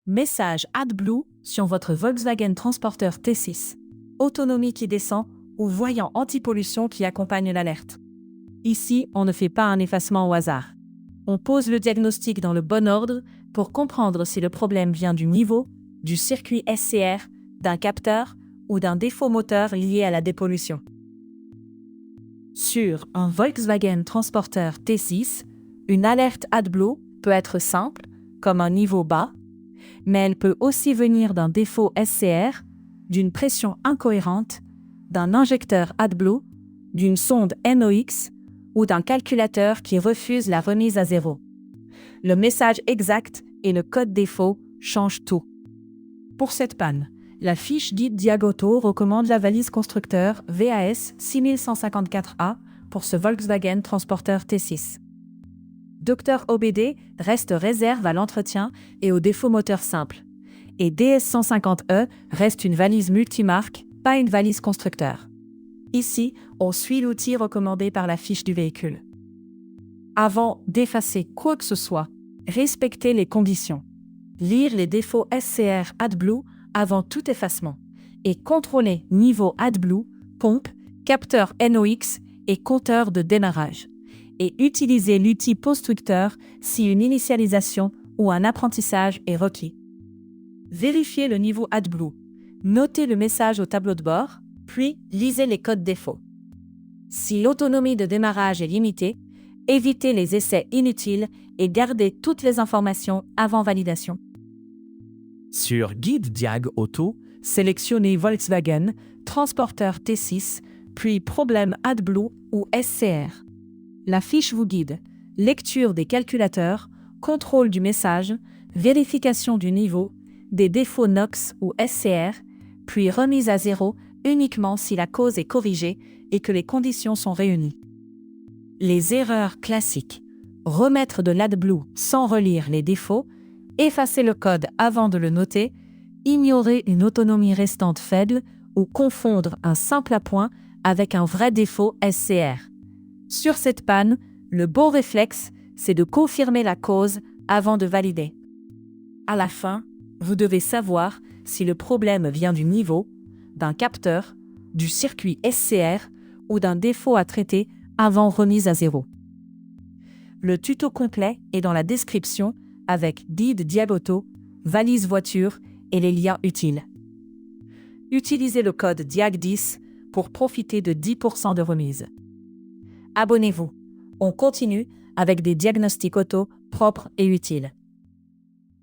Message AdBlue sur votre Volkswagen Transporter T6. Autonomie qui descend ou voyant anti-pollution qui accompagne l'alerte. Ici, on ne fait pas un effacement au hasard. On pose le diagnostic dans le bon ordre pour comprendre si le problème vient du niveau, du circuit SCR, d'un capteur ou d'un défaut moteur lié à la dépollution. Sur un Volkswagen Transporter T6, une alerte AdBlue peut être simple, comme un niveau bas, mais elle peut aussi venir d'un défaut SCR, d'une pression incohérente, d'un injecteur AdBlue, d'une sonde NOx ou d'un calculateur qui refuse la remise à zéro. Le message exact et le code défaut changent tout. Pour cette panne, la fiche guide Diag Auto recommande la valise constructeur VAS 6154A pour ce Volkswagen Transporter T6. Dr OBD reste réserve à l'entretien et aux défauts moteurs simples. Et DS150E reste une valise multimarque, pas une valise constructeur. Ici, on suit l'outil recommandé par la fiche du véhicule. Avant d'effacer quoi que ce soit, respectez les conditions. Lire les défauts SCR AdBlue avant tout effacement. Et contrôler niveau AdBlue, pompe, capteur NOx et compteur de démarrage. Et utiliser l'outil Postwictor si une initialisation ou un apprentissage est requis. Vérifiez le niveau AdBlue. Notez le message au tableau de bord, puis lisez les codes défauts. Si l'autonomie de démarrage est limitée, évitez les essais inutiles et gardez toutes les informations avant validation. Sur Guide Diag Auto, sélectionnez Volkswagen, Transporter T6, puis Problème AdBlue ou SCR. La fiche vous guide. Lecture des calculateurs, contrôle du message, vérification du niveau, des défauts NOx ou SCR, puis remise à zéro uniquement si la cause est corrigée et que les conditions sont réunies. Les erreurs classiques. Remettre de l'AdBlue sans relire les défauts, effacer le code avant de le noter, ignorer une autonomie restante faible ou confondre un simple appoint avec un vrai défaut SCR. Sur cette panne, le bon réflexe, c'est de confirmer la cause avant de valider. À la fin, vous devez savoir si le problème vient du niveau, d'un capteur, du circuit SCR ou d'un défaut à traiter avant remise à zéro. Le tuto complet est dans la description avec guide Diag Auto, valise voiture et les liens utiles. Utilisez le code DIAG10 pour profiter de 10% de remise. Abonnez-vous. On continue avec des diagnostics auto propres et utiles.